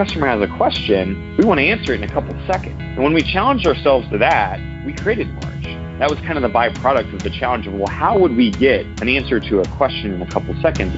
customer has a question, we want to answer it in a couple of seconds. And when we challenged ourselves to that, we created Marge. That was kind of the byproduct of the challenge of, well, how would we get an answer to a question in a couple of seconds?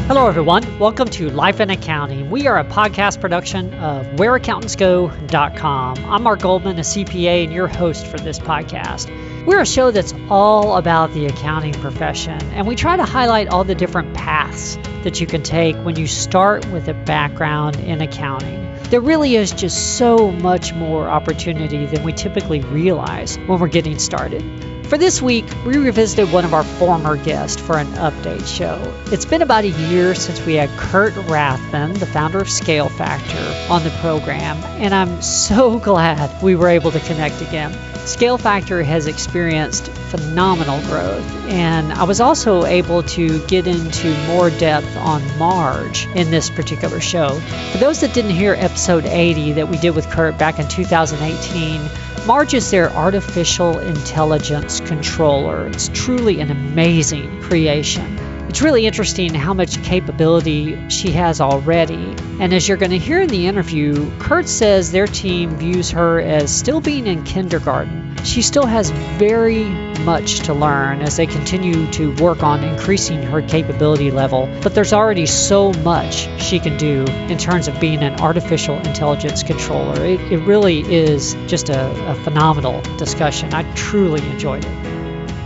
Hello, everyone. Welcome to Life in Accounting. We are a podcast production of whereaccountantsgo.com. I'm Mark Goldman, a CPA, and your host for this podcast. We're a show that's all about the accounting profession, and we try to highlight all the different paths that you can take when you start with a background in accounting. There really is just so much more opportunity than we typically realize when we're getting started. For this week, we revisited one of our former guests for an update show. It's been about a year since we had Kurt Rathmann, the founder of ScaleFactor, on the program, and I'm so glad we were able to connect again. ScaleFactor has experienced phenomenal growth, and I was also able to get into more depth on Marge in this particular show. For those that didn't hear episode 80 that we did with Kurt back in 2018, Marge is their artificial intelligence controller. It's truly an amazing creation. It's really interesting how much capability she has already. And as you're going to hear in the interview, Kurt says their team views her as still being in kindergarten. She still has very much to learn as they continue to work on increasing her capability level, but there's already so much she can do in terms of being an artificial intelligence controller. It really is just a phenomenal discussion. I truly enjoyed it.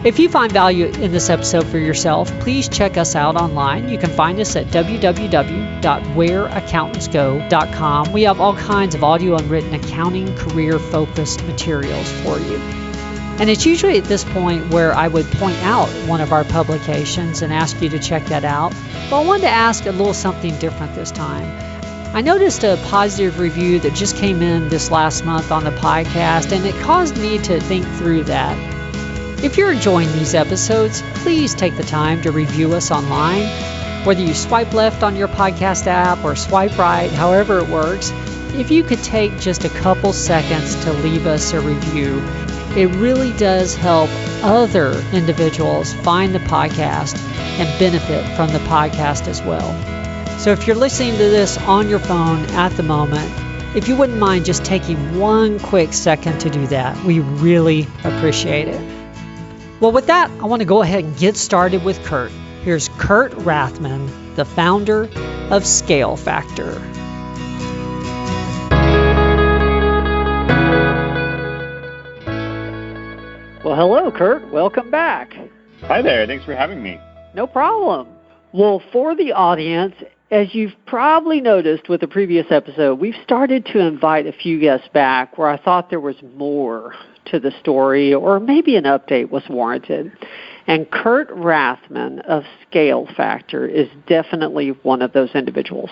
If you find value in this episode for yourself, please check us out online. You can find us at www.whereaccountantsgo.com. We have all kinds of audio and written accounting career-focused materials for you. And it's usually at this point where I would point out one of our publications and ask you to check that out. But I wanted to ask a little something different this time. I noticed a positive review that just came in this last month on the podcast, and it caused me to think through that. If you're enjoying these episodes, please take the time to review us online. Whether you swipe left on your podcast app or swipe right, however it works, if you could take just a couple seconds to leave us a review, it really does help other individuals find the podcast and benefit from the podcast as well. So if you're listening to this on your phone at the moment, if you wouldn't mind just taking one quick second to do that, we really appreciate it. Well, with that, I want to go ahead and get started with Kurt. Here's Kurt Rathmann, the founder of ScaleFactor. Well, hello, Kurt. Welcome back. Hi there. Thanks for having me. No problem. Well, for the audience, as you've probably noticed with the previous episode, we've started to invite a few guests back where I thought there was more to the story, or maybe an update was warranted. And Kurt Rathmann of ScaleFactor is definitely one of those individuals.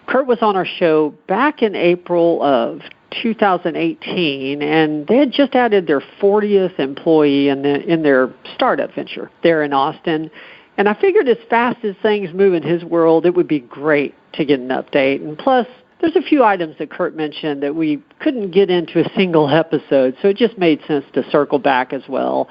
Kurt was on our show back in April of 2018, and they had just added their 40th employee in their startup venture there in Austin. And I figured as fast as things move in his world, it would be great to get an update. And plus, there's a few items that Kurt mentioned that we couldn't get into a single episode, so it just made sense to circle back as well.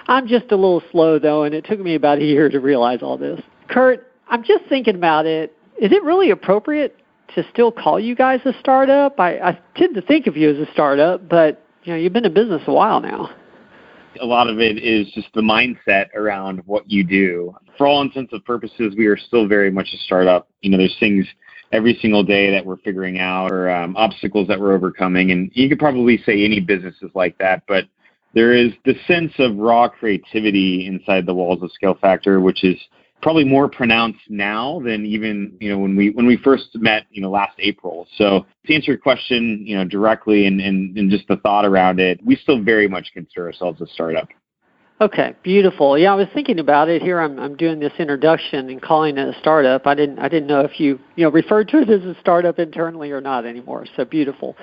I'm just a little slow, though, and it took me about a year to realize all this. Kurt, I'm just thinking about it. Is it really appropriate to still call you guys a startup? I tend to think of you as a startup, but you've been in business a while now. A lot of it is just the mindset around what you do. For all intents and purposes, we are still very much a startup. There's things every single day that we're figuring out, or obstacles that we're overcoming. And you could probably say any business is like that, but there is the sense of raw creativity inside the walls of ScaleFactor, which is probably more pronounced now than even when we first met last April. So to answer your question directly and just the thought around it, we still very much consider ourselves a startup. Okay, beautiful. Yeah, I was thinking about it. Here I'm doing this introduction and calling it a startup. I didn't know if you referred to it as a startup internally or not anymore. So beautiful.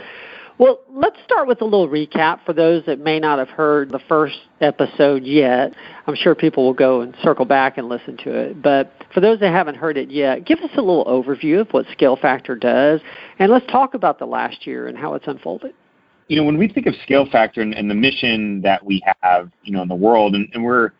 Well, let's start with a little recap for those that may not have heard the first episode yet. I'm sure people will go and circle back and listen to it. But for those that haven't heard it yet, give us a little overview of what ScaleFactor does, and let's talk about the last year and how it's unfolded. When we think of ScaleFactor and the mission that we have, in the world, and we're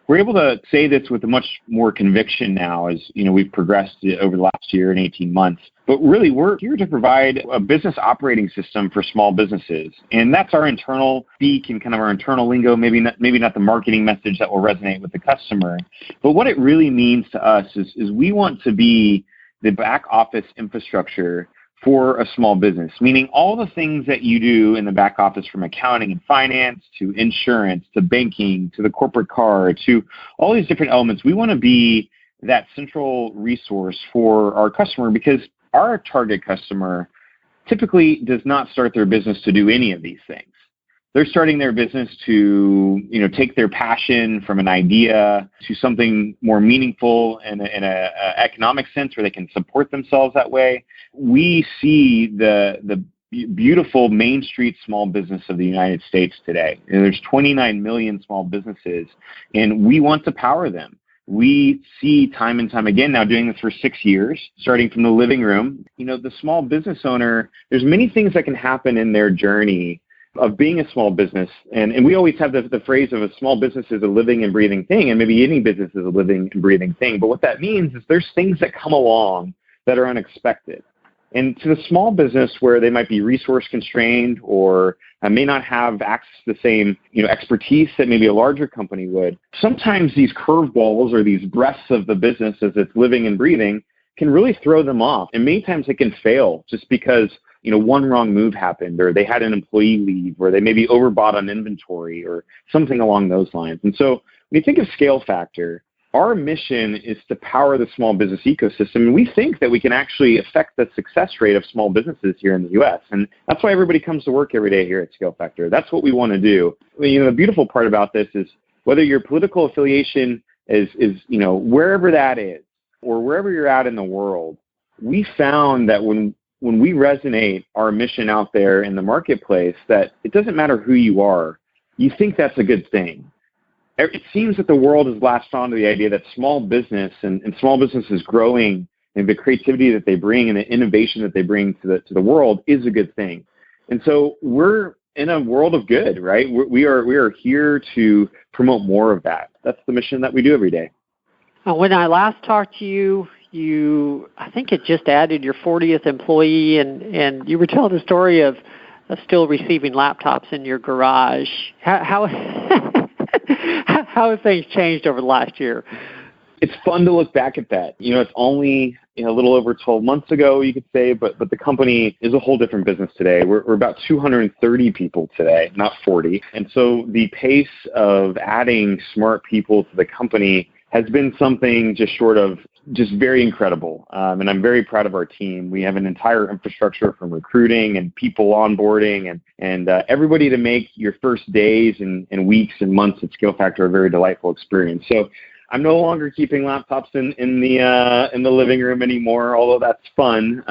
we're able to say this with much more conviction now as, we've progressed over the last year and 18 months. But really, we're here to provide a business operating system for small businesses. And that's our internal speak and kind of our internal lingo, maybe not the marketing message that will resonate with the customer. But what it really means to us is we want to be the back office infrastructure for a small business, meaning all the things that you do in the back office, from accounting and finance to insurance to banking to the corporate card to all these different elements. We want to be that central resource for our customer, because our target customer typically does not start their business to do any of these things. They're starting their business to, take their passion from an idea to something more meaningful in a economic sense where they can support themselves that way. We see the beautiful Main Street small business of the United States today. And there's 29 million small businesses, and we want to power them. We see time and time again, now doing this for 6 years, starting from the living room, the small business owner, there's many things that can happen in their journey of being a small business. And we always have the phrase of a small business is a living and breathing thing, and maybe any business is a living and breathing thing. But what that means is there's things that come along that are unexpected. And to the small business where they might be resource constrained or may not have access to the same expertise that maybe a larger company would, sometimes these curveballs or these breaths of the business as it's living and breathing can really throw them off. And many times it can fail just because one wrong move happened, or they had an employee leave, or they maybe overbought on inventory or something along those lines. And so when you think of ScaleFactor, our mission is to power the small business ecosystem. And we think that we can actually affect the success rate of small businesses here in the U.S. And that's why everybody comes to work every day here at ScaleFactor. That's what we want to do. The beautiful part about this is whether your political affiliation is wherever that is, or wherever you're at in the world, we found that when we resonate our mission out there in the marketplace, that it doesn't matter who you are, you think that's a good thing. It seems that the world has latched on to the idea that small business and small businesses growing and the creativity that they bring and the innovation that they bring to the world is a good thing. And so we're in a world of good, right? We are here to promote more of that. That's the mission that we do every day. When I last talked to you, I think it just added your 40th employee, and you were telling the story of still receiving laptops in your garage. How have things changed over the last year? It's fun to look back at that. It's only a little over 12 months ago, you could say, but the company is a whole different business today. We're about 230 people today, not 40. And so the pace of adding smart people to the company has been something just very incredible. And I'm very proud of our team. We have an entire infrastructure from recruiting and people onboarding and everybody to make your first days and weeks and months at ScaleFactor a very delightful experience. So I'm no longer keeping laptops in the living room anymore, although that's fun.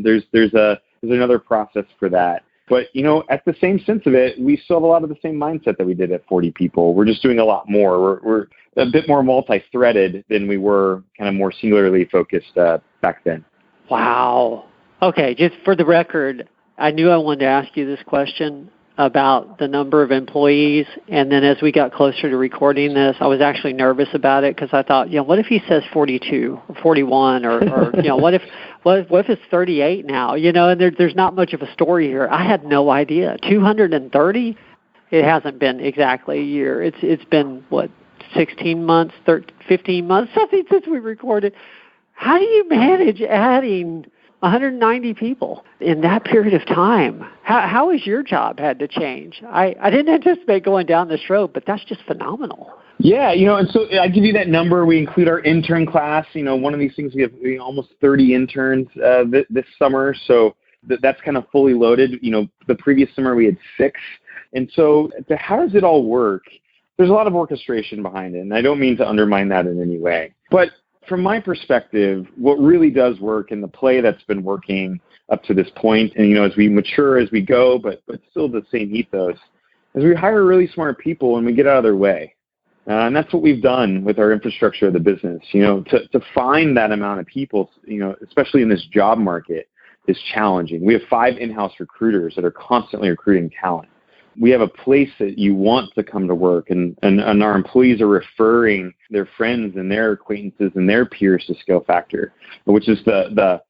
There's another process for that. But, at the same sense of it, we still have a lot of the same mindset that we did at 40 people. We're just doing a lot more. We're a bit more multi-threaded than we were kind of more singularly focused back then. Wow. Okay, just for the record, I knew I wanted to ask you this question about the number of employees, and then as we got closer to recording this, I was actually nervous about it because I thought, what if he says 42 or 41 or what if it's 38 now? And there's not much of a story here. I had no idea. 230? It hasn't been exactly a year. It's been 16 months, 15 months, something since we recorded. How do you manage adding 190 people in that period of time? How has your job had to change? I didn't anticipate going down this road, but that's just phenomenal. Yeah, and so I give you that number. We include our intern class. One of these things, we have almost 30 interns this summer, so that's kind of fully loaded. The previous summer we had 6. And so how does it all work? There's a lot of orchestration behind it, and I don't mean to undermine that in any way. But from my perspective, what really does work in the play that's been working up to this point, and as we mature as we go, but still the same ethos, is we hire really smart people and we get out of their way. And that's what we've done with our infrastructure of the business. To find that amount of people, especially in this job market, is challenging. We have 5 in-house recruiters that are constantly recruiting talent. we have a place that you want to come to work, and our employees are referring their friends and their acquaintances and their peers to ScaleFactor, which is the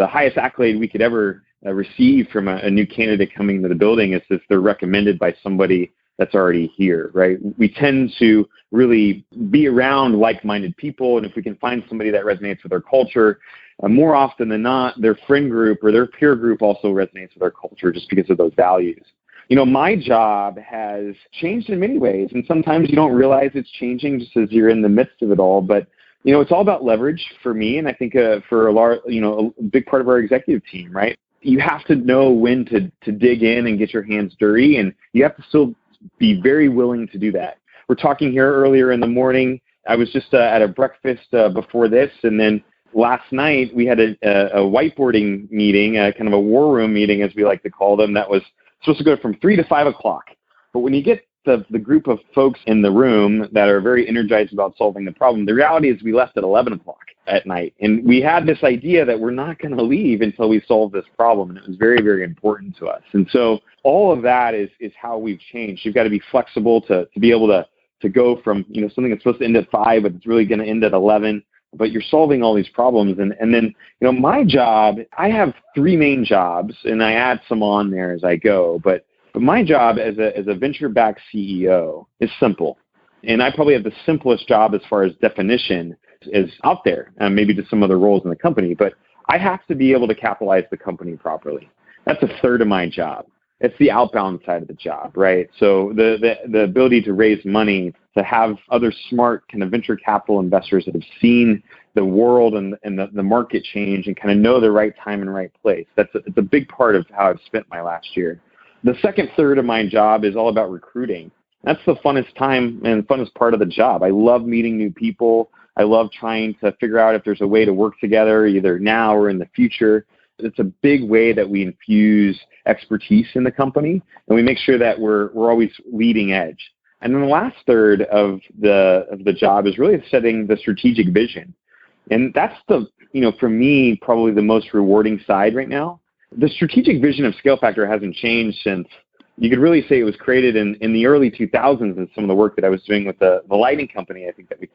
highest accolade we could ever receive from a new candidate coming into the building, is if they're recommended by somebody that's already here, right? We tend to really be around like-minded people, and if we can find somebody that resonates with our culture, more often than not, their friend group or their peer group also resonates with our culture just because of those values. My job has changed in many ways, and sometimes you don't realize it's changing just as you're in the midst of it all. But, it's all about leverage for me, and I think for a big part of our executive team, right? You have to know when to dig in and get your hands dirty, and you have to still be very willing to do that. We're talking here earlier in the morning. I was just at a breakfast before this, and then last night we had a whiteboarding meeting, kind of a war room meeting, as we like to call them, that was supposed to go from 3 to 5 o'clock. But when you get the group of folks in the room that are very energized about solving the problem, the reality is we left at 11 o'clock at night. And we had this idea that we're not going to leave until we solve this problem. And it was very, very important to us. And so all of that is how we've changed. You've got to be flexible to be able to go from, something that's supposed to end at 5, but it's really going to end at 11. But you're solving all these problems. And then, my job, I have 3 main jobs, and I add some on there as I go. But my job as a venture-backed CEO is simple. And I probably have the simplest job as far as definition is out there, maybe to some other roles in the company. But I have to be able to capitalize the company properly. That's a third of my job. It's the outbound side of the job, right? So the ability to raise money, to have other smart kind of venture capital investors that have seen the world and the market change and kind of know the right time and right place. It's a big part of how I've spent my last year. The second third of my job is all about recruiting. That's the funnest time and funnest part of the job. I love meeting new people. I love trying to figure out if there's a way to work together either now or in the future. It's a big way that we infuse expertise in the company, and we make sure that we're always leading edge. And then the last third of the job is really setting the strategic vision. And that's for me, probably the most rewarding side right now. The strategic vision of ScaleFactor hasn't changed since, you could really say it was created in the early 2000s in some of the work that I was doing with the lighting company, I think that we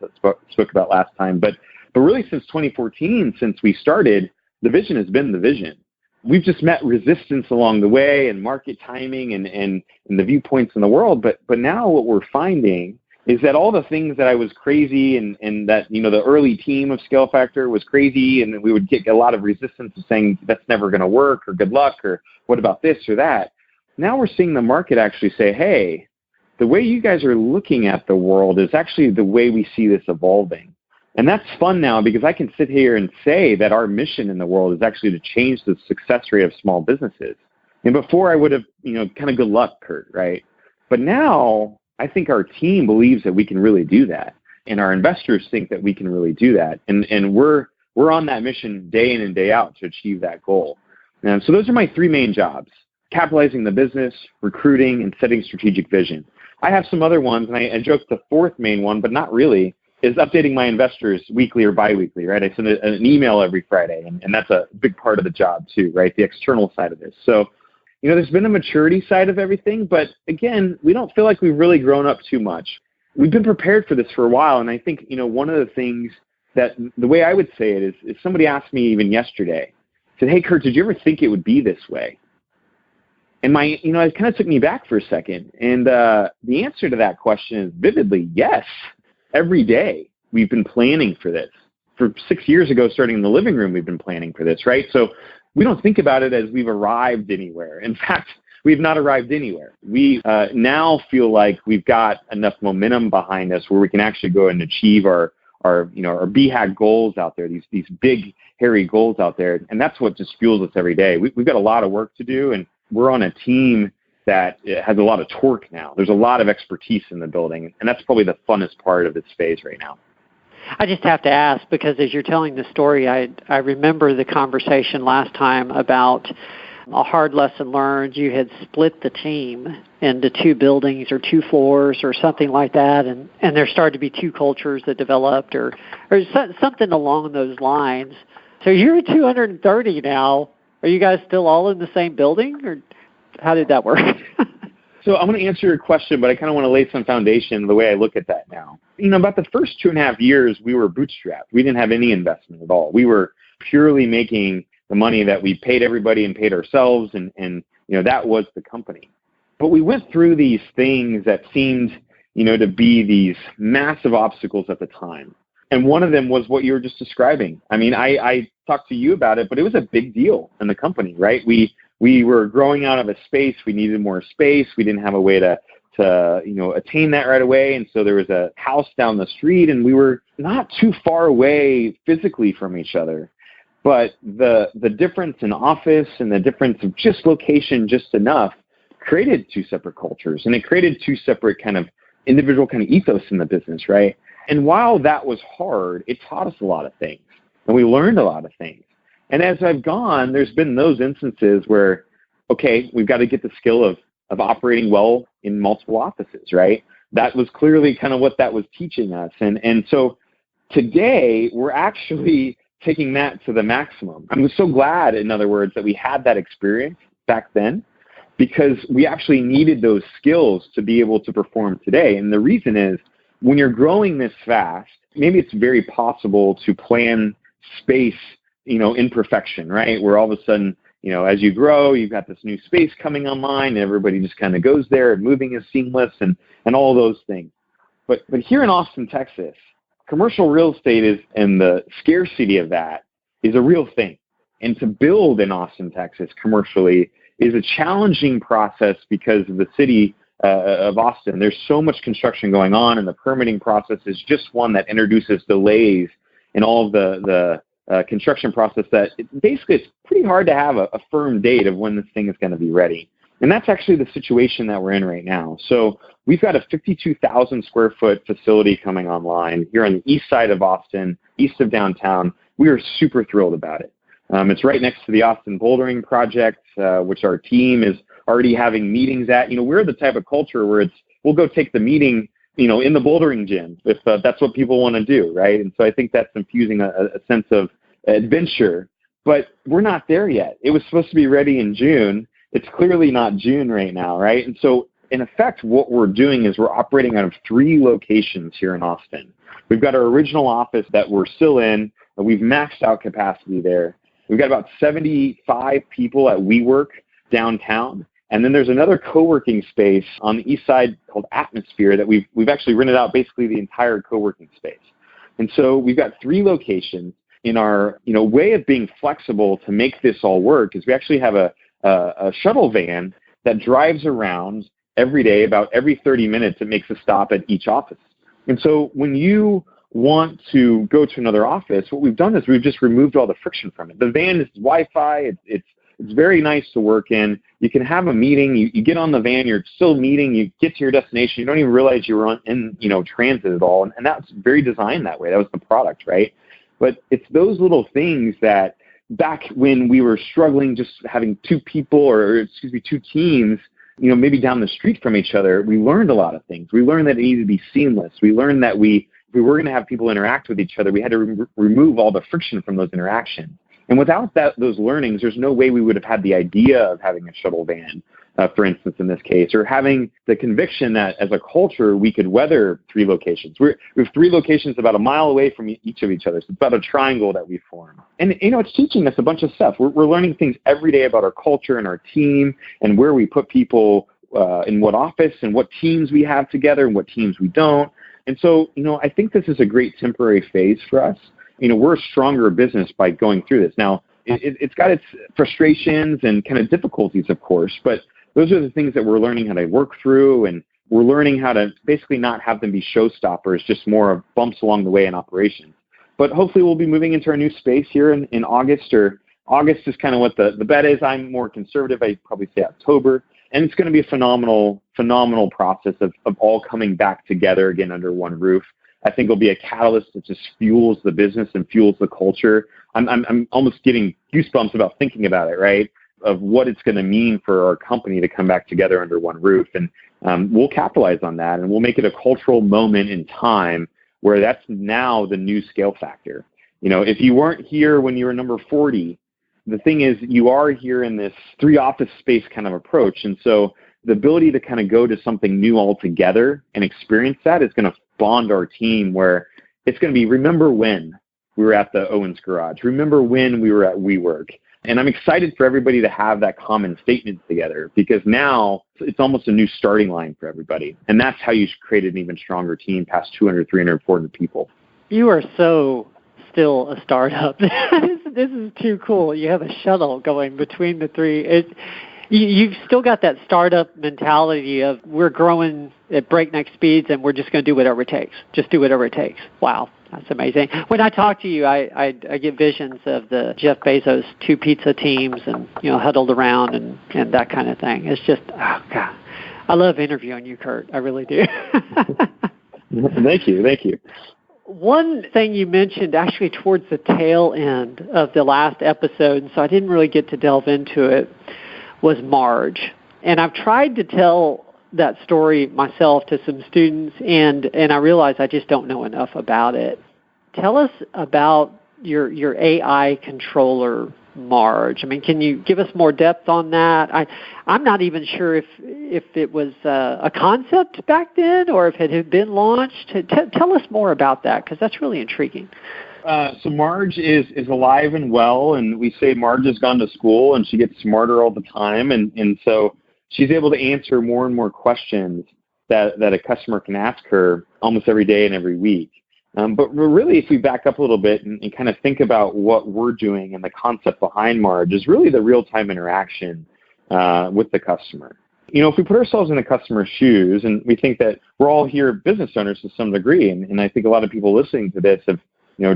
spoke about last time. But really since 2014, since we started, the vision has been the vision. We've just met resistance along the way and market timing and the viewpoints in the world. But now what we're finding is that all the things that I was crazy and that, the early team of ScaleFactor was crazy, and we would get a lot of resistance of saying that's never going to work, or good luck, or what about this or that. Now we're seeing the market actually say, hey, the way you guys are looking at the world is actually the way we see this evolving. And that's fun now, because I can sit here and say that our mission in the world is actually to change the success rate of small businesses. And before I would have, kind of good luck, Kurt, right? But now I think our team believes that we can really do that. And our investors think that we can really do that. And we're on that mission day in and day out to achieve that goal. And so those are my 3 main jobs: capitalizing the business, recruiting, and setting strategic vision. I have some other ones, and I joked the 4th main one, but not really, is updating my investors weekly or biweekly, right? I send an email every Friday, and that's a big part of the job too, right? The external side of this. So, there's been a maturity side of everything, but again, we don't feel like we've really grown up too much. We've been prepared for this for a while, and I think, one of the things that, the way I would say it is somebody asked me even yesterday, said, hey, Kurt, did you ever think it would be this way? And it kind of took me back for a second. And the answer to that question is vividly yes. Every day we've been planning for this. For 6 years ago, starting in the living room, we've been planning for this, right? So we don't think about it as we've arrived anywhere. In fact, we've not arrived anywhere. We now feel like we've got enough momentum behind us where we can actually go and achieve our BHAG goals out there, these big, hairy goals out there. And that's what just fuels us every day. We've got a lot of work to do, and we're on a team that has a lot of torque now. There's a lot of expertise in the building, and that's probably the funnest part of this phase right now. I just have to ask, because as you're telling the story, I remember the conversation last time about a hard lesson learned. You had split the team into 2 buildings or 2 floors or something like that, and there started to be 2 cultures that developed or something along those lines. So you're at 230 now. Are you guys still all in the same building, or how did that work? So I'm going to answer your question, but I kind of want to lay some foundation the way I look at that now. About the first 2.5 years, we were bootstrapped. We didn't have any investment at all. We were purely making the money that we paid everybody and paid ourselves, and that was the company. But we went through these things that seemed, to be these massive obstacles at the time. And one of them was what you were just describing. I talked to you about it, but it was a big deal in the company, right? We were growing out of a space. We needed more space. We didn't have a way to attain that right away. And so there was a house down the street, and we were not too far away physically from each other. But the difference in office and the difference of just location, just enough, created two separate cultures, and it created two separate kind of individual kind of ethos in the business, right? And while that was hard, it taught us a lot of things, and we learned a lot of things. And as I've gone, there's been those instances where, okay, we've got to get the skill of operating well in multiple offices, right? That was clearly kind of what that was teaching us. And so today, we're actually taking that to the maximum. I'm so glad, in other words, that we had that experience back then, because we actually needed those skills to be able to perform today. And the reason is, when you're growing this fast, maybe it's very possible to plan space in perfection, right? Where all of a sudden, as you grow, you've got this new space coming online, and everybody just kind of goes there, and moving is seamless, and all those things. But here in Austin, Texas, commercial real estate and the scarcity of that is a real thing. And to build in Austin, Texas, commercially is a challenging process because of the city of Austin. There's so much construction going on, and the permitting process is just one that introduces delays in all of the construction process that basically it's pretty hard to have a firm date of when this thing is going to be ready. And that's actually the situation that we're in right now. So we've got a 52,000 square foot facility coming online here on the east side of Austin, east of downtown. We are super thrilled about it. It's right next to the Austin Bouldering Project, which our team is already having meetings at. We're the type of culture where we'll go take the meeting in the bouldering gym, if that's what people want to do, right? And so I think that's infusing a sense of adventure, but we're not there yet. It was supposed to be ready in June. It's clearly not June right now, right? And so in effect, what we're doing is we're operating out of 3 locations here in Austin. We've got our original office that we're still in. We've maxed out capacity there. We've got about 75 people at WeWork downtown. And then there's another co-working space on the east side called Atmosphere that we've actually rented out basically the entire co-working space. And so we've got 3 locations. In our way of being flexible to make this all work is we actually have a shuttle van that drives around every day. About every 30 minutes, it makes a stop at each office. And so when you want to go to another office, what we've done is we've just removed all the friction from it. The van is Wi-Fi. It's very nice to work in. You can have a meeting. You get on the van. You're still meeting. You get to your destination. You don't even realize you were in transit at all. And that's very designed that way. That was the product, right? But it's those little things that back when we were struggling just having 2 people 2 teams, maybe down the street from each other, we learned a lot of things. We learned that it needed to be seamless. We learned that if we were going to have people interact with each other, we had to remove all the friction from those interactions. And without those learnings, there's no way we would have had the idea of having a shuttle van, for instance, in this case, or having the conviction that as a culture, we could weather 3 locations. We have 3 locations about a mile away from each of each other. So it's about a triangle that we form. And, it's teaching us a bunch of stuff. We're learning things every day about our culture and our team and where we put people in what office and what teams we have together and what teams we don't. And so, I think this is a great temporary phase for us. We're a stronger business by going through this. Now, it's got its frustrations and kind of difficulties, of course, but those are the things that we're learning how to work through, and we're learning how to basically not have them be showstoppers, just more of bumps along the way in operations. But hopefully we'll be moving into our new space here in August, or August is kind of what the bet is. I'm more conservative. I'd probably say October. And it's going to be a phenomenal process of all coming back together again under one roof. I think it'll be a catalyst that just fuels the business and fuels the culture. I'm almost getting goosebumps about thinking about it, right? Of what it's going to mean for our company to come back together under one roof. And we'll capitalize on that, and we'll make it a cultural moment in time where that's now the new ScaleFactor. If you weren't here when you were number 40, the thing is you are here in this 3 office space kind of approach. And so the ability to kind of go to something new altogether and experience that is going to bond our team, where it's going to be, remember when we were at the Owens Garage, remember when we were at WeWork. And I'm excited for everybody to have that common statement together, because now it's almost a new starting line for everybody. And that's how you create an even stronger team past 200, 300, 400 people. You are so still a startup. This is too cool. You have a shuttle going between the three. You've still got that startup mentality of, we're growing at breakneck speeds and we're just going to do whatever it takes. Just do whatever it takes. Wow, that's amazing. When I talk to you, I get visions of the Jeff Bezos 2 pizza teams and, huddled around and that kind of thing. It's just, oh, God. I love interviewing you, Kurt. I really do. Thank you. One thing you mentioned actually towards the tail end of the last episode, and so I didn't really get to delve into it, was Marge. And I've tried to tell that story myself to some students, and I realize I just don't know enough about it. Tell us about your AI controller, Marge. I mean, can you give us more depth on that? I'm not even sure if it was a concept back then or if it had been launched. Tell us more about that, because that's really intriguing. So Marge is alive and well, and we say Marge has gone to school and she gets smarter all the time. And so she's able to answer more and more questions that a customer can ask her almost every day and every week. But really, if we back up a little bit and kind of think about what we're doing and the concept behind Marge, is really the real-time interaction with the customer. If we put ourselves in the customer's shoes, and we think that we're all here business owners to some degree, and I think a lot of people listening to this have,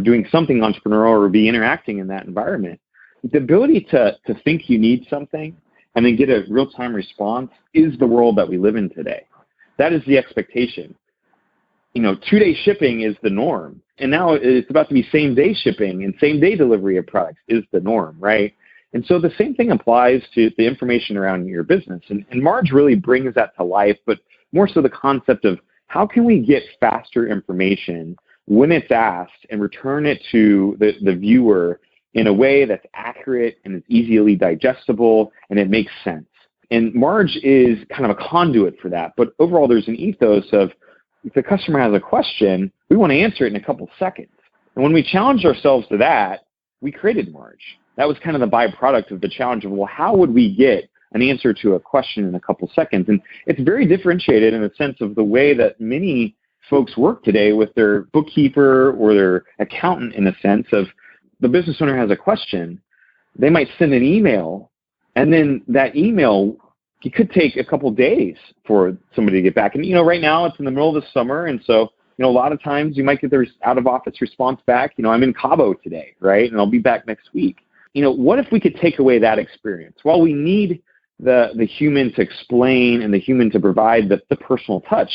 doing something entrepreneurial or be interacting in that environment, the ability to think you need something and then get a real-time response is the world that we live in today. That is the expectation. 2-day shipping is the norm. And now it's about to be same-day shipping, and same-day delivery of products is the norm, right? And so the same thing applies to the information around your business. And Marge really brings that to life, but more so the concept of how can we get faster information when it's asked and return it to the viewer in a way that's accurate and is easily digestible and it makes sense. And Marge is kind of a conduit for that. But overall, there's an ethos of, if the customer has a question, we want to answer it in a couple seconds. And when we challenged ourselves to that, we created Marge. That was kind of the byproduct of the challenge of, well, how would we get an answer to a question in a couple seconds? And it's very differentiated in the sense of the way that many folks work today with their bookkeeper or their accountant, in a sense of, the business owner has a question, they might send an email, and then that email, it could take a couple days for somebody to get back. And, right now it's in the middle of the summer. And so, a lot of times you might get the out-of-office response back. I'm in Cabo today, right? And I'll be back next week. What if we could take away that experience? While we need the human to explain and the human to provide the personal touch,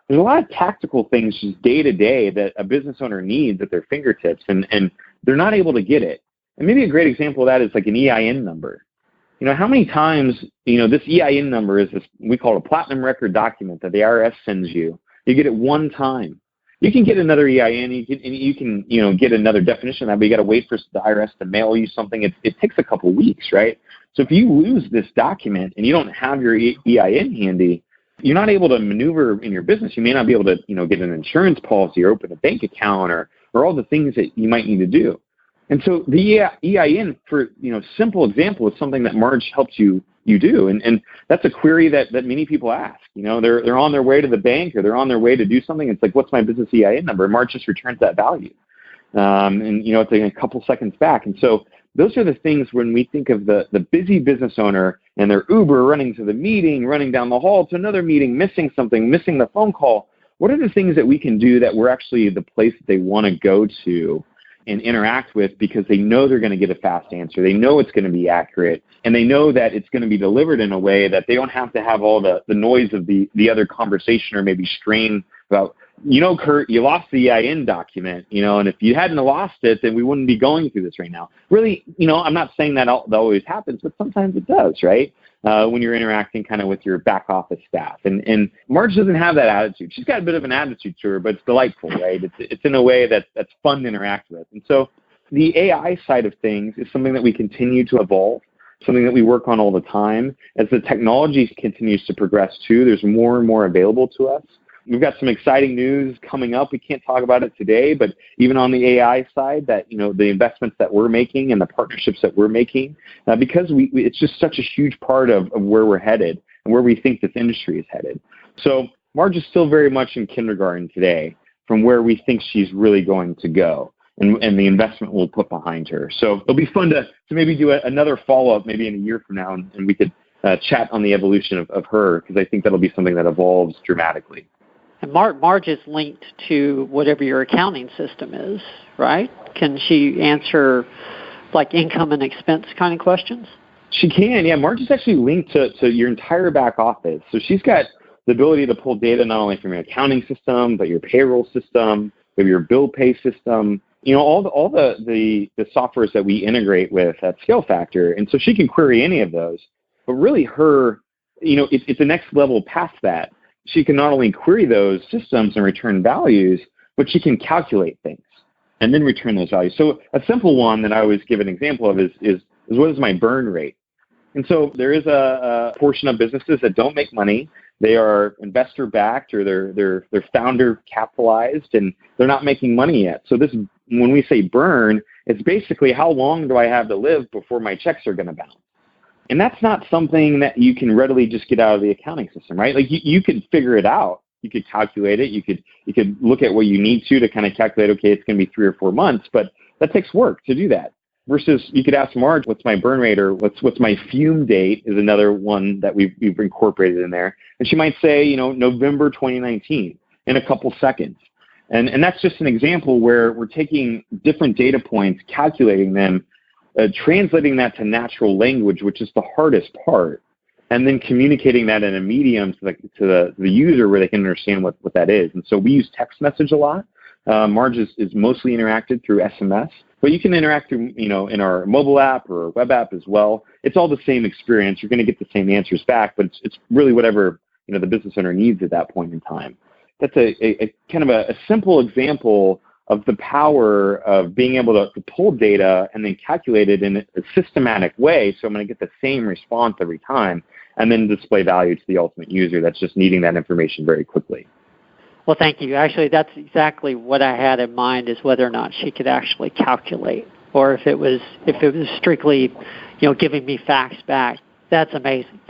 there's a lot of tactical things just day-to-day that a business owner needs at their fingertips, and they're not able to get it. And maybe a great example of that is like an EIN number. How many times, this EIN number is this, we call it a platinum record document that the IRS sends you. You get it one time. You can get another EIN, you can get another definition of that, but you got to wait for the IRS to mail you something. It takes a couple weeks, right? So if you lose this document and you don't have your EIN handy, you're not able to maneuver in your business. You may not be able to, get an insurance policy or open a bank account or all the things that you might need to do. And so the EIN, for simple example, is something that Marge helps you do, and that's a query that many people ask. They're on their way to the bank or they're on their way to do something. It's like, what's my business EIN number? And Marge just returns that value, and it's like a couple seconds back. And so those are the things when we think of the busy business owner and their Uber running to the meeting, running down the hall to another meeting, missing something, missing the phone call. What are the things that we can do that we're actually the place that they want to go to and interact with, because they know they're going to get a fast answer. They know it's going to be accurate, and they know that it's going to be delivered in a way that they don't have to have all the noise of the other conversation or maybe strain about, Kurt, you lost the EIN document, and if you hadn't lost it, then we wouldn't be going through this right now. Really, I'm not saying that always happens, but sometimes it does, right? When you're interacting kind of with your back office staff. And Marge doesn't have that attitude. She's got a bit of an attitude to her, but it's delightful, right? It's in a way that's fun to interact with. And so the AI side of things is something that we continue to evolve. something that we work on all the time. As the technology continues to progress too, there's more and more available to us. We've got some exciting news coming up. We can't talk about it today, but even on the AI side, that the investments that we're making and the partnerships that we're making, because it's just such a huge part of where we're headed and where we think this industry is headed. So Marge is still very much in kindergarten today from where we think she's really going to go and the investment we'll put behind her. So it'll be fun to maybe do another follow-up maybe in a year from now, and we could chat on the evolution of her, because I think that'll be something that evolves dramatically. And Marge is linked to whatever your accounting system is, right? Can she answer like income and expense kind of questions? She can, yeah. Marge is actually linked to your entire back office. So she's got the ability to pull data not only from your accounting system, but your payroll system, your bill pay system, all the softwares that we integrate with at ScaleFactor. And so she can query any of those. But really it's the next level past that. She can not only query those systems and return values, but she can calculate things and then return those values. So a simple one that I always give an example of is what is my burn rate? And so there is a portion of businesses that don't make money. They are investor backed, or they're founder capitalized, and they're not making money yet. So when we say burn, it's basically how long do I have to live before my checks are going to bounce? And that's not something that you can readily just get out of the accounting system, right? Like you could figure it out. You could calculate it. You could look at what you need to kind of calculate, okay, it's going to be 3 or 4 months, but that takes work to do that. Versus you could ask Marge, what's my burn rate, or what's my fume date is another one that we've incorporated in there. And she might say, November 2019 in a couple seconds. And that's just an example where we're taking different data points, calculating them, translating that to natural language, which is the hardest part, and then communicating that in a medium to the user where they can understand what that is. And so we use text message a lot. Marge is mostly interacted through SMS, but you can interact through, in our mobile app or web app as well. It's all the same experience. You're going to get the same answers back, but it's really whatever, the business owner needs at that point in time. That's a kind of a simple example of the power of being able to pull data and then calculate it in a systematic way. So I'm going to get the same response every time, and then display value to the ultimate user that's just needing that information very quickly. Well, thank you. Actually, that's exactly what I had in mind, is whether or not she could actually calculate, or if it was strictly, giving me facts back. That's amazing.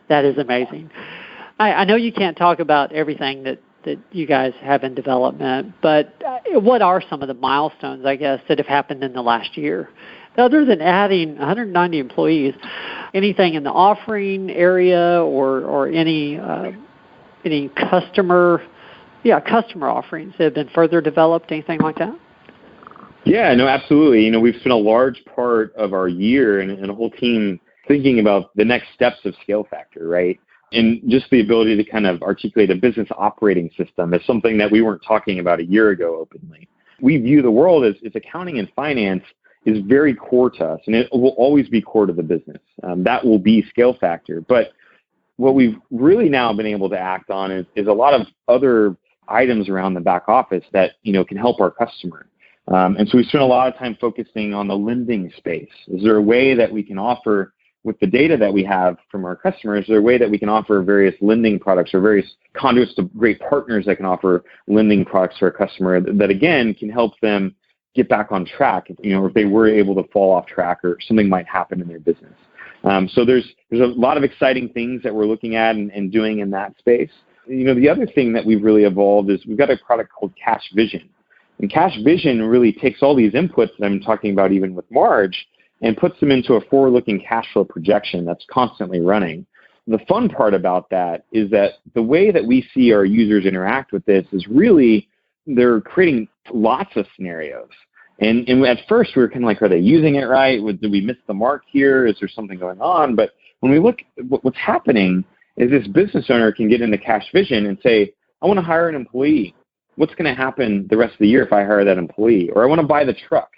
That is amazing. I know you can't talk about everything that you guys have in development, but what are some of the milestones, I guess, that have happened in the last year? Other than adding 190 employees, anything in the offering area or any customer offerings that have been further developed, anything like that? Yeah, no, absolutely. We've spent a large part of our year and a whole team thinking about the next steps of ScaleFactor, right? And just the ability to kind of articulate a business operating system is something that we weren't talking about a year ago openly. We view the world as accounting and finance is very core to us, and it will always be core to the business. That will be ScaleFactor. But what we've really now been able to act on is a lot of other items around the back office that can help our customer. And so we spent a lot of time focusing on the lending space. Is there a way that we can offer, with the data that we have from our customers, is there a way that we can offer various lending products or various conduits to great partners that can offer lending products to our customer that again can help them get back on track, if they were able to fall off track or something might happen in their business. So there's a lot of exciting things that we're looking at and doing in that space. The other thing that we've really evolved is we've got a product called Cash Vision. And Cash Vision really takes all these inputs that I'm talking about even with Marge and puts them into a forward-looking cash flow projection that's constantly running. The fun part about that is that the way that we see our users interact with this is really they're creating lots of scenarios. And at first we were kind of like, are they using it right? Did we miss the mark here? Is there something going on? But when we look at what's happening is this business owner can get into Cash Vision and say, I want to hire an employee. What's going to happen the rest of the year if I hire that employee? Or I want to buy the truck.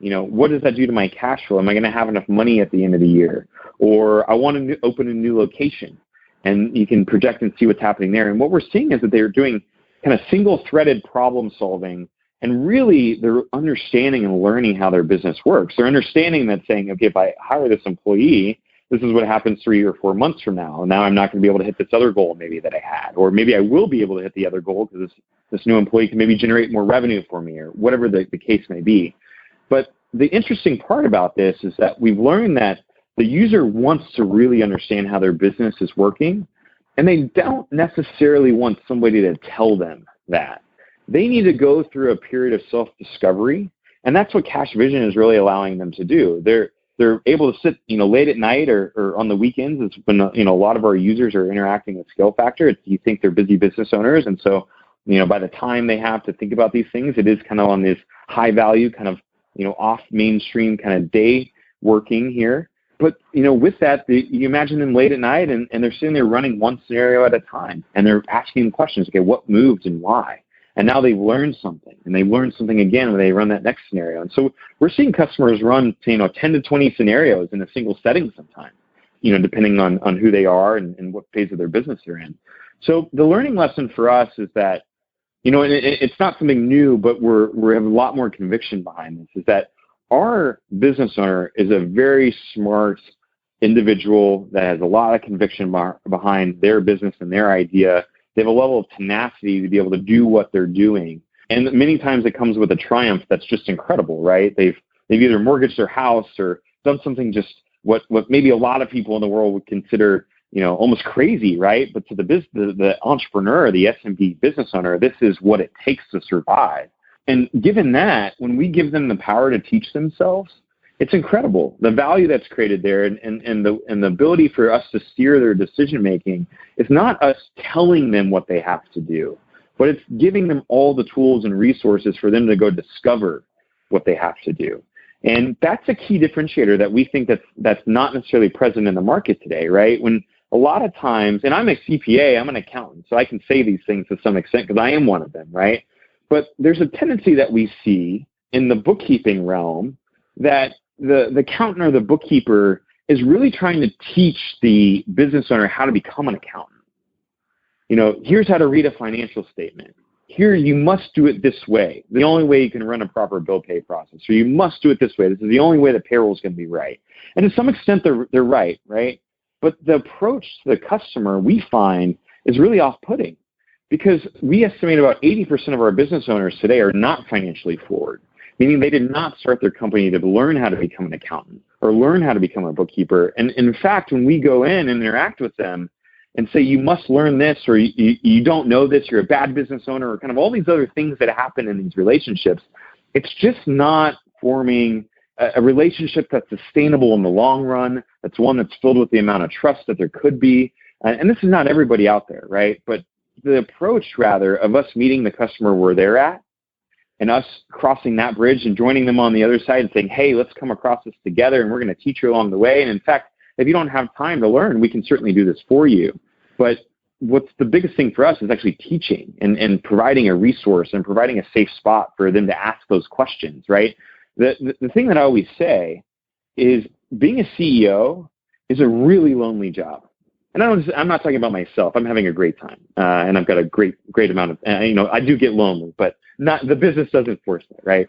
What does that do to my cash flow? Am I going to have enough money at the end of the year? Or I want to open a new location. And you can project and see what's happening there. And what we're seeing is that they're doing kind of single-threaded problem solving And really, they're understanding and learning how their business works. They're understanding that saying, okay, if I hire this employee, this is what happens 3 or 4 months from now. Now I'm not going to be able to hit this other goal maybe that I had, or maybe I will be able to hit the other goal because this new employee can maybe generate more revenue for me, or whatever the case may be. But the interesting part about this is that we've learned that the user wants to really understand how their business is working, and they don't necessarily want somebody to tell them that. They need to go through a period of self-discovery, and that's what Cash Vision is really allowing them to do. They're able to sit, late at night or on the weekends. It's when a lot of our users are interacting with ScaleFactor. You think they're busy business owners, and so by the time they have to think about these things, it is kind of on this high value kind of off mainstream kind of day working here. But with that, you imagine them late at night, and they're sitting there running one scenario at a time, and they're asking questions. Okay, what moved and why? And now they've learned something, and they learn something again when they run that next scenario. And so we're seeing customers run 10 to 20 scenarios in a single setting sometimes, depending on who they are and what phase of their business they're in. So the learning lesson for us is that, and it's not something new, but we have a lot more conviction behind this, is that our business owner is a very smart individual that has a lot of conviction behind their business and their idea. They have a level of tenacity to be able to do what they're doing. And many times it comes with a triumph that's just incredible, right? They've either mortgaged their house or done something just what maybe a lot of people in the world would consider, almost crazy, right? But to the entrepreneur, the SMB business owner, this is what it takes to survive. And given that, when we give them the power to teach themselves, it's incredible. The value that's created there and the ability for us to steer their decision-making is not us telling them what they have to do, but it's giving them all the tools and resources for them to go discover what they have to do. And that's a key differentiator that we think that's not necessarily present in the market today, right? When a lot of times, and I'm a CPA, I'm an accountant, so I can say these things to some extent because I am one of them, right? But there's a tendency that we see in the bookkeeping realm that the accountant or the bookkeeper is really trying to teach the business owner how to become an accountant. Here's how to read a financial statement. Here, you must do it this way. The only way you can run a proper bill pay process. So you must do it this way. This is the only way the payroll is going to be right. And to some extent, they're right? But the approach to the customer, we find, is really off-putting because we estimate about 80% of our business owners today are not financially forward, meaning they did not start their company to learn how to become an accountant or learn how to become a bookkeeper. And in fact, when we go in and interact with them and say, you must learn this, or you don't know this, you're a bad business owner, or kind of all these other things that happen in these relationships, it's just not forming a relationship that's sustainable in the long run. That's one that's filled with the amount of trust that there could be. And this is not everybody out there, right? But the approach, rather, of us meeting the customer where they're at, and us crossing that bridge and joining them on the other side and saying, hey, let's come across this together and we're going to teach you along the way. And in fact, if you don't have time to learn, we can certainly do this for you. But what's the biggest thing for us is actually teaching and providing a resource and providing a safe spot for them to ask those questions, right? The thing that I always say is being a CEO is a really lonely job. And I'm not talking about myself. I'm having a great time, and I've got a great amount of. I do get lonely, but not the business doesn't force that, right?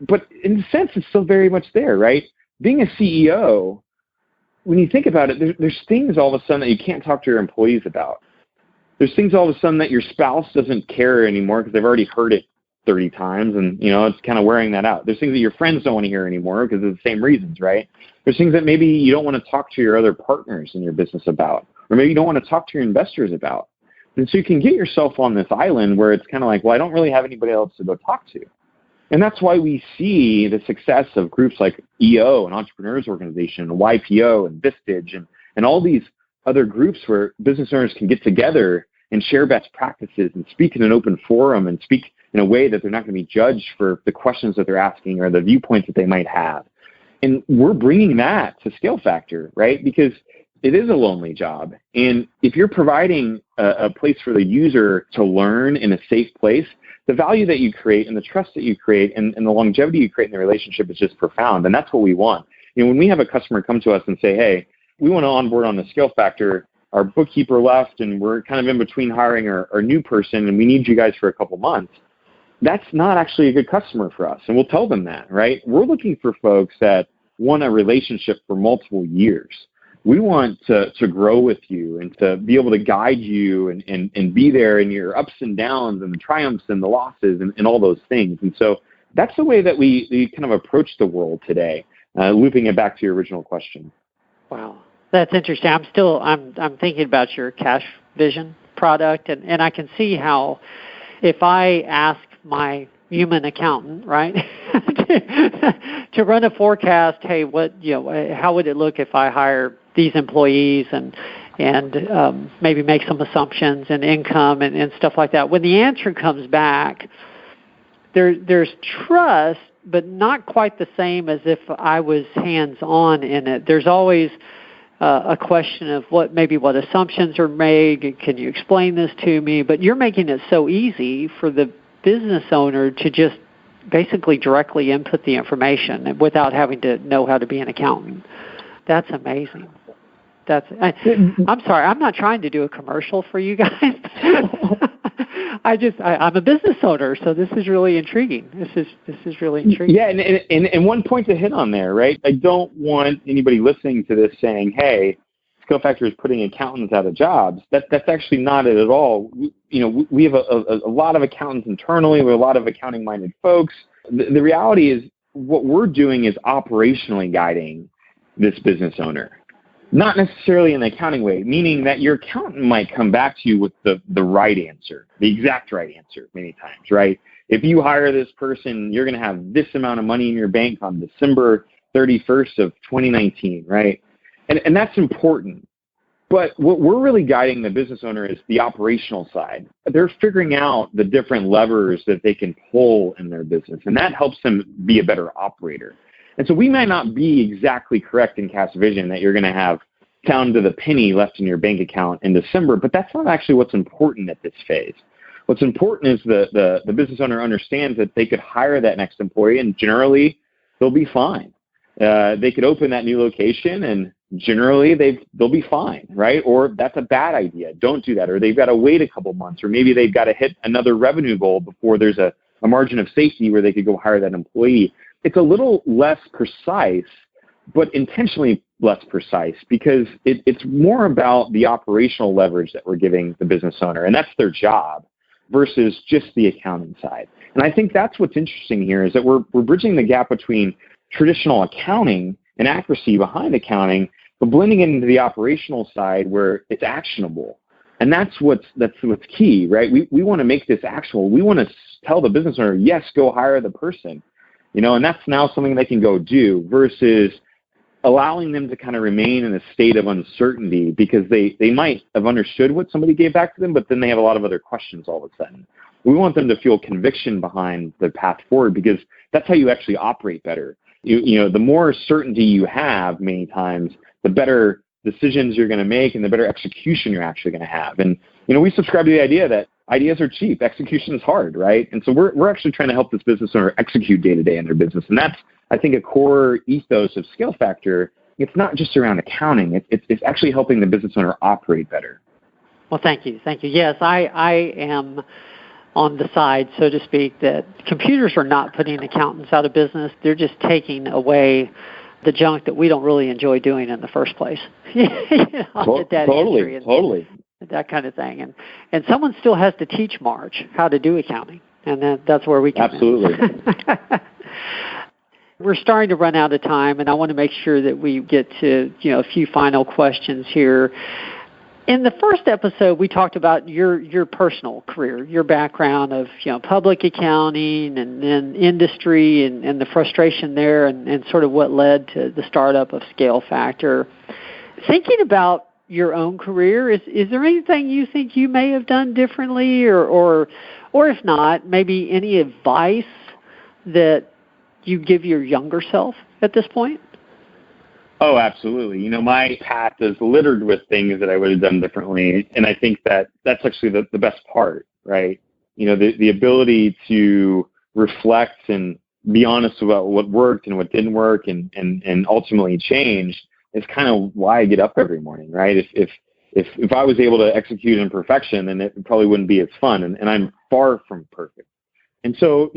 But in a sense, it's still very much there, right? Being a CEO, when you think about it, there's things all of a sudden that you can't talk to your employees about. There's things all of a sudden that your spouse doesn't care anymore because they've already heard it 30 times, and it's kind of wearing that out. There's things that your friends don't want to hear anymore because of the same reasons, right? There's things that maybe you don't want to talk to your other partners in your business about, or maybe you don't want to talk to your investors about. And so you can get yourself on this island where it's kind of like, well, I don't really have anybody else to go talk to. And that's why we see the success of groups like EO and Entrepreneurs Organization and YPO and Vistage and all these other groups where business owners can get together and share best practices and speak in an open forum and speak in a way that they're not going to be judged for the questions that they're asking or the viewpoints that they might have. And we're bringing that to ScaleFactor, right? Because it is a lonely job. And if you're providing a place for the user to learn in a safe place, the value that you create and the trust that you create and the longevity you create in the relationship is just profound. And that's what we want. When we have a customer come to us and say, hey, we want to onboard on the ScaleFactor, our bookkeeper left and we're kind of in between hiring our new person and we need you guys for a couple months. that's not actually a good customer for us. And we'll tell them that, right? We're looking for folks that want a relationship for multiple years. We want to grow with you and to be able to guide you and be there in your ups and downs and the triumphs and the losses and all those things. And so that's the way that we kind of approach the world today, looping it back to your original question. Wow. That's interesting. I'm thinking about your cash vision product, and I can see how if I ask my human accountant, right, to run a forecast, hey, how would it look if I hire these employees and maybe make some assumptions and income and stuff like that. When the answer comes back, there's trust, but not quite the same as if I was hands-on in it. There's always a question of what assumptions are made. Can you explain this to me? But you're making it so easy for the business owner to just basically directly input the information without having to know how to be an accountant. That's amazing. I'm sorry, I'm not trying to do a commercial for you guys. I'm a business owner, so this is really intriguing. This is really intriguing. Yeah, and one point to hit on there, right? I don't want anybody listening to this saying, "Hey, ScaleFactor is putting accountants out of jobs." That's actually not it at all. We have a lot of accountants internally. We have a lot of accounting-minded folks. The reality is, what we're doing is operationally guiding this business owner. Not necessarily in the accounting way, meaning that your accountant might come back to you with the right answer, the exact right answer many times, right? If you hire this person, you're going to have this amount of money in your bank on December 31st of 2019, right? And that's important. But what we're really guiding the business owner is the operational side. They're figuring out the different levers that they can pull in their business, and that helps them be a better operator. And so we might not be exactly correct in cash vision that you're going to have down to the penny left in your bank account in December, but that's not actually what's important at this phase. What's important is the business owner understands that they could hire that next employee, and generally they'll be fine. They could open that new location, and generally they'll be fine, right? Or that's a bad idea. Don't do that. Or they've got to wait a couple months, or maybe they've got to hit another revenue goal before there's a margin of safety where they could go hire that employee. It's a little less precise, but intentionally less precise, because it's more about the operational leverage that we're giving the business owner, and that's their job, versus just the accounting side. And I think that's what's interesting here, is that we're bridging the gap between traditional accounting and accuracy behind accounting, but blending it into the operational side where it's actionable. And that's what's key, right? We want to make this actionable. We want to tell the business owner, yes, go hire the person. And that's now something they can go do, versus allowing them to kind of remain in a state of uncertainty, because they might have understood what somebody gave back to them, but then they have a lot of other questions all of a sudden. We want them to feel conviction behind the path forward, because that's how you actually operate better. The more certainty you have many times, the better decisions you're going to make and the better execution you're actually going to have. And, we subscribe to the idea that ideas are cheap, execution is hard, right? And so we're actually trying to help this business owner execute day-to-day in their business. And that's, I think, a core ethos of ScaleFactor. It's not just around accounting. It's actually helping the business owner operate better. Well, thank you. Yes, I am on the side, so to speak, that computers are not putting accountants out of business. They're just taking away the junk that we don't really enjoy doing in the first place. Totally. That kind of thing. And someone still has to teach Marge how to do accounting, and that's where we come Absolutely. in. We're starting to run out of time, and I want to make sure that we get to a few final questions here. In the first episode, we talked about your personal career, your background of public accounting and then industry and the frustration there and sort of what led to the startup of ScaleFactor. Thinking about your own career, is there anything you think you may have done differently, or if not, maybe any advice that you give your younger self at this point? Oh, absolutely. My path is littered with things that I would have done differently, and I think that's actually the best part, right? The ability to reflect and be honest about what worked and what didn't work, and ultimately change is kind of why I get up every morning, right? If I was able to execute in perfection, then it probably wouldn't be as fun, and I'm far from perfect. And so,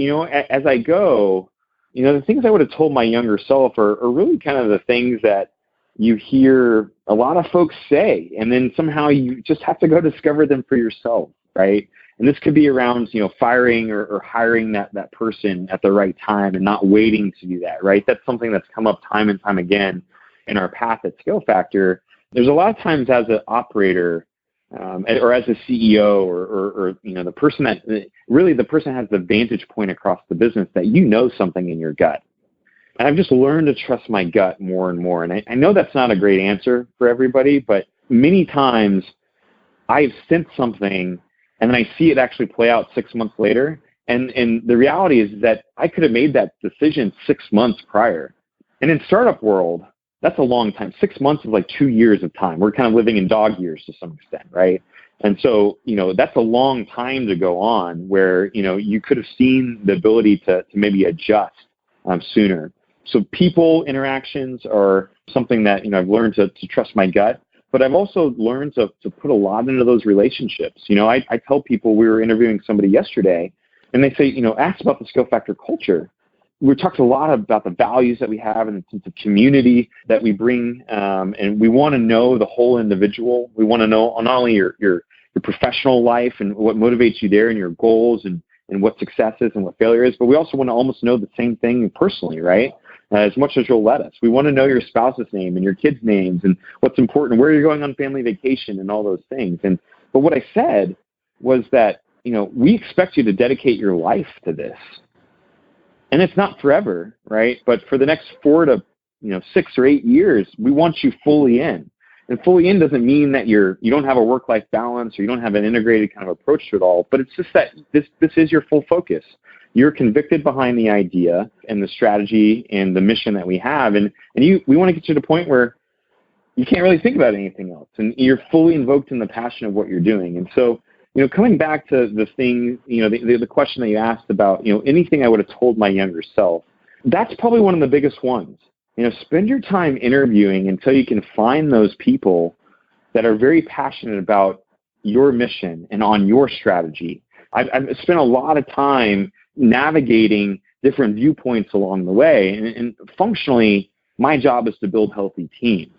as I go, the things I would have told my younger self are really kind of the things that you hear a lot of folks say, and then somehow you just have to go discover them for yourself, right? And this could be around, firing or hiring that person at the right time and not waiting to do that, right? That's something that's come up time and time again in our path at ScaleFactor. There's a lot of times as an operator or as a CEO or the person the person has the vantage point across the business that something in your gut. And I've just learned to trust my gut more and more. And I know that's not a great answer for everybody, but many times I've sensed something and then I see it actually play out 6 months later. And the reality is that I could have made that decision 6 months prior. And in startup world, that's a long time. 6 months is like 2 years of time. We're kind of living in dog years to some extent, right? And so, that's a long time to go on where, you could have seen the ability to maybe adjust sooner. So people interactions are something that, I've learned to trust my gut, but I've also learned to put a lot into those relationships. I tell people, we were interviewing somebody yesterday and they say, ask about the ScaleFactor culture. We talked a lot about the values that we have and the sense of community that we bring. And we want to know the whole individual. We want to know not only your professional life and what motivates you there and your goals and what success is and what failure is, but we also want to almost know the same thing personally, right? As much as you'll let us. We want to know your spouse's name and your kids' names and what's important, where you're going on family vacation and all those things. But what I said was that, we expect you to dedicate your life to this. And it's not forever, right? But for the next 4 to 6 or 8 years, we want you fully in. And fully in doesn't mean that you don't have a work-life balance or you don't have an integrated kind of approach to it all. But it's just that this is your full focus. You're convicted behind the idea and the strategy and the mission that we have. And we want to get you to the point where you can't really think about anything else. And you're fully invoked in the passion of what you're doing. And so, coming back to the thing, the question that you asked about, anything I would have told my younger self, that's probably one of the biggest ones. Spend your time interviewing until you can find those people that are very passionate about your mission and on your strategy. I've spent a lot of time navigating different viewpoints along the way. And functionally, my job is to build healthy teams.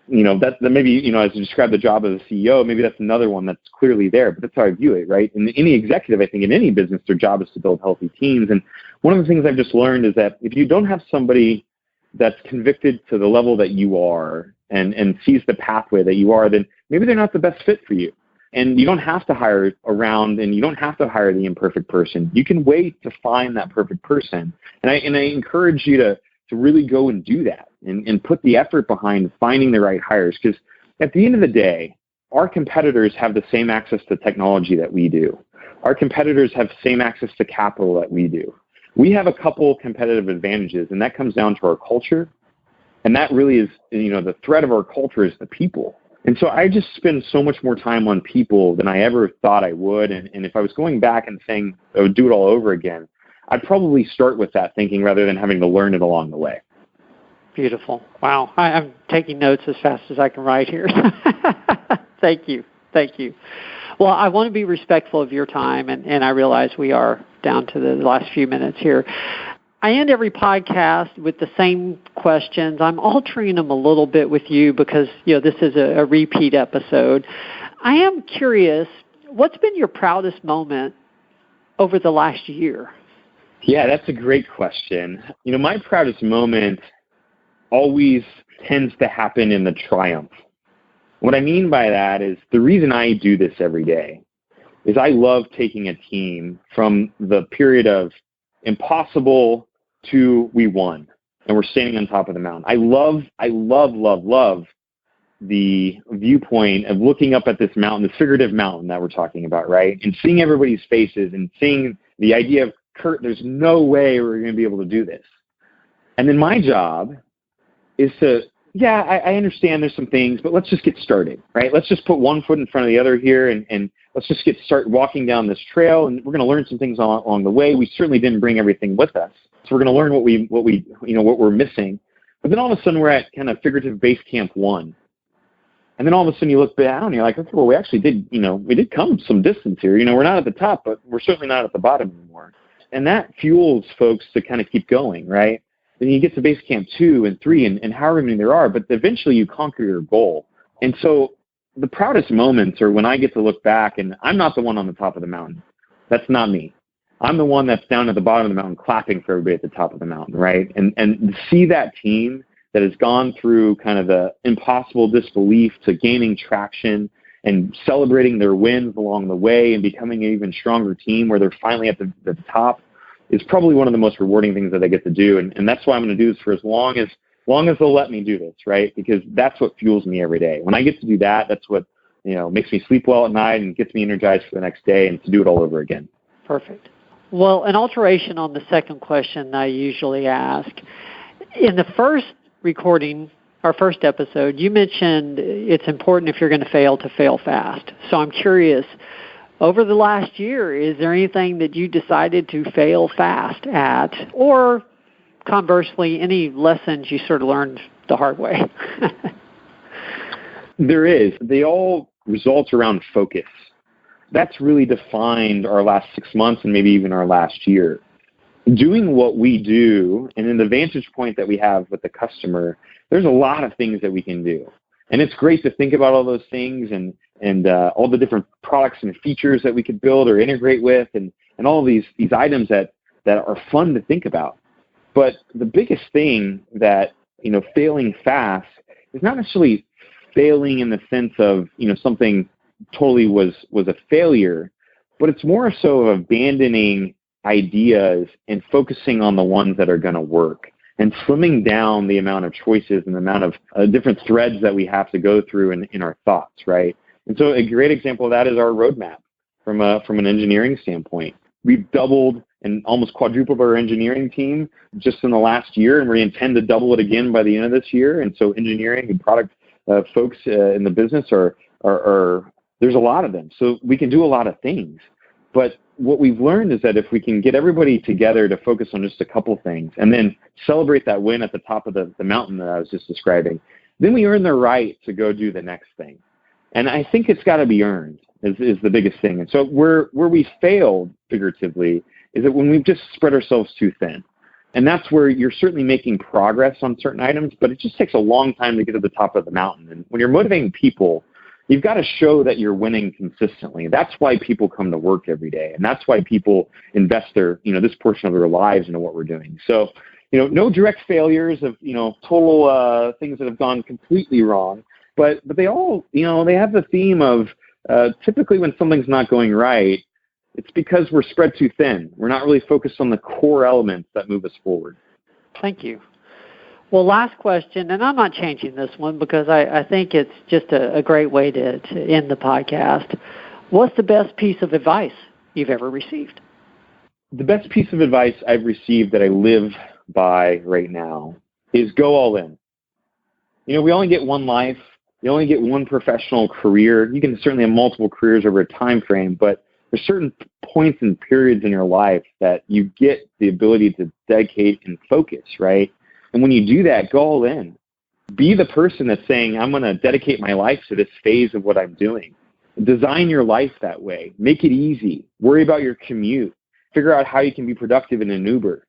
That maybe, as you describe the job of a CEO, maybe that's another one that's clearly there, but that's how I view it, right? And any executive, I think, in any business, their job is to build healthy teams. And one of the things I've just learned is that if you don't have somebody that's convicted to the level that you are and sees the pathway that you are, then maybe they're not the best fit for you. And you don't have to hire around, and you don't have to hire the imperfect person. You can wait to find that perfect person. And I encourage you to really go and do that and put the effort behind finding the right hires. Because at the end of the day, our competitors have the same access to technology that we do. Our competitors have the same access to capital that we do. We have a couple competitive advantages, and that comes down to our culture. And that really is, the thread of our culture is the people. And so I just spend so much more time on people than I ever thought I would. And if I was going back and saying I would do it all over again, I'd probably start with that thinking rather than having to learn it along the way. Beautiful. Wow. I'm taking notes as fast as I can write here. Thank you. Well, I want to be respectful of your time, and I realize we are down to the last few minutes here. I end every podcast with the same questions. I'm altering them a little bit with you because, this is a repeat episode. I am curious, what's been your proudest moment over the last year? Yeah, that's a great question. My proudest moment always tends to happen in the triumph. What I mean by that is the reason I do this every day is I love taking a team from the period of impossible to we won and we're standing on top of the mountain. I love the viewpoint of looking up at this mountain, the figurative mountain that we're talking about, right? And seeing everybody's faces and seeing the idea of, Kurt, there's no way we're going to be able to do this. And then my job is to, I understand there's some things, but let's just get started, right? Let's just put one foot in front of the other here and let's just start walking down this trail, and we're going to learn some things along the way. We certainly didn't bring everything with us. So we're going to learn what we're missing. But then all of a sudden we're at kind of figurative base camp 1. And then all of a sudden you look down and you're like, okay, well, we actually did, we did come some distance here. We're not at the top, but we're certainly not at the bottom anymore. that fuels folks to kind of keep going, right? Then you get to base camp 2 and 3 and however many there are, but eventually you conquer your goal. And so the proudest moments are when I get to look back and I'm not the one on the top of the mountain. That's not me. I'm the one that's down at the bottom of the mountain clapping for everybody at the top of the mountain, right? And see that team that has gone through kind of the impossible disbelief to gaining traction and celebrating their wins along the way and becoming an even stronger team where they're finally at the top is probably one of the most rewarding things that I get to do. And that's why I'm going to do this for as long as they'll let me do this, right? Because that's what fuels me every day. When I get to do that, that's what, makes me sleep well at night and gets me energized for the next day and to do it all over again. Perfect. Well, an alteration on the second question I usually ask. In the first recording, our first episode, you mentioned it's important if you're going to fail fast. So I'm curious, over the last year, is there anything that you decided to fail fast at, or conversely, any lessons you sort of learned the hard way? There is. They all result around focus. That's really defined our last 6 months and maybe even our last year. Doing what we do, and in the vantage point that we have with the customer, there's a lot of things that we can do. And it's great to think about all those things and all the different products and features that we could build or integrate with and all of these items that are fun to think about. But the biggest thing that, failing fast is not necessarily failing in the sense of, something totally was a failure, but it's more so of abandoning ideas and focusing on the ones that are going to work and slimming down the amount of choices and the amount of different threads that we have to go through in our thoughts, right? And so a great example of that is our roadmap from an engineering standpoint. We've doubled and almost quadrupled our engineering team just in the last year, and we intend to double it again by the end of this year. And so engineering and product folks in the business are there's a lot of them. So we can do a lot of things. But what we've learned is that if we can get everybody together to focus on just a couple things and then celebrate that win at the top of the mountain that I was just describing, then we earn the right to go do the next thing. And I think it's got to be earned is the biggest thing. And so where we failed, figuratively, is that when we've just spread ourselves too thin. And that's where you're certainly making progress on certain items, but it just takes a long time to get to the top of the mountain. And when you're motivating people, you've got to show that you're winning consistently. That's why people come to work every day. And that's why people invest their, this portion of their lives into what we're doing. So, no direct failures of, total things that have gone completely wrong. But they all, they have the theme of typically when something's not going right, it's because we're spread too thin. We're not really focused on the core elements that move us forward. Thank you. Well, last question, and I'm not changing this one because I think it's just a great way to end the podcast. What's the best piece of advice you've ever received? The best piece of advice I've received that I live by right now is go all in. We only get one life. You only get one professional career. You can certainly have multiple careers over a time frame, but there's certain points and periods in your life that you get the ability to dedicate and focus, right? And when you do that, go all in. Be the person that's saying, I'm going to dedicate my life to this phase of what I'm doing. Design your life that way. Make it easy. Worry about your commute. Figure out how you can be productive in an Uber.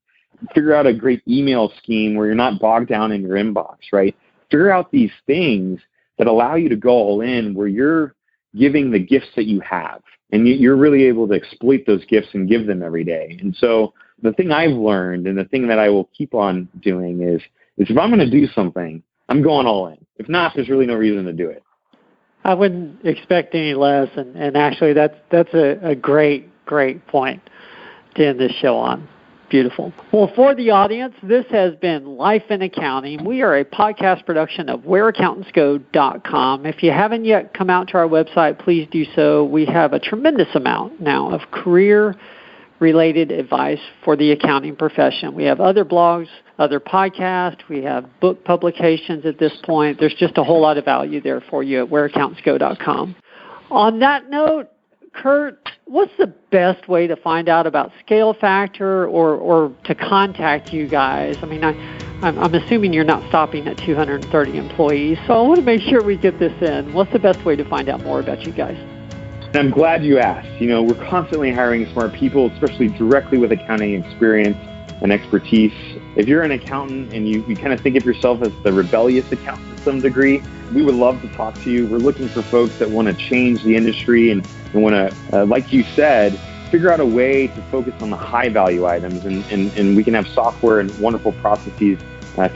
Figure out a great email scheme where you're not bogged down in your inbox, right? Figure out these things that allow you to go all in where you're giving the gifts that you have. And you're really able to exploit those gifts and give them every day. And so the thing I've learned and the thing that I will keep on doing is if I'm going to do something, I'm going all in. If not, there's really no reason to do it. I wouldn't expect any less. And actually, that's a great point to end this show on. Beautiful. Well, for the audience, this has been Life in Accounting. We are a podcast production of whereaccountantsgo.com. If you haven't yet come out to our website, please do so. We have a tremendous amount now of career-related advice for the accounting profession. We have other blogs, other podcasts. We have book publications at this point. There's just a whole lot of value there for you at whereaccountantsgo.com. On that note, Kurt, what's the best way to find out about ScaleFactor or to contact you guys? I mean, I'm assuming you're not stopping at 230 employees, so I want to make sure we get this in. What's the best way to find out more about you guys? And I'm glad you asked. We're constantly hiring smart people, especially directly with accounting experience and expertise. If you're an accountant and you kind of think of yourself as the rebellious accountant to some degree, we would love to talk to you. We're looking for folks that want to change the industry and want to, like you said, figure out a way to focus on the high value items. And we can have software and wonderful processes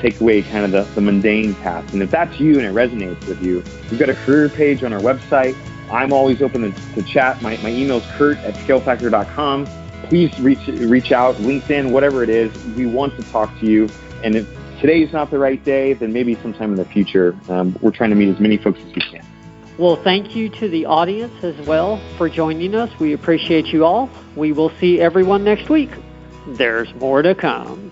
take away kind of the mundane tasks. And if that's you and it resonates with you, we've got a career page on our website. I'm always open to chat. My email is kurt@scalefactor.com. Please reach out, LinkedIn, whatever it is. We want to talk to you. And if today's not the right day, then maybe sometime in the future. We're trying to meet as many folks as we can. Well, thank you to the audience as well for joining us. We appreciate you all. We will see everyone next week. There's more to come.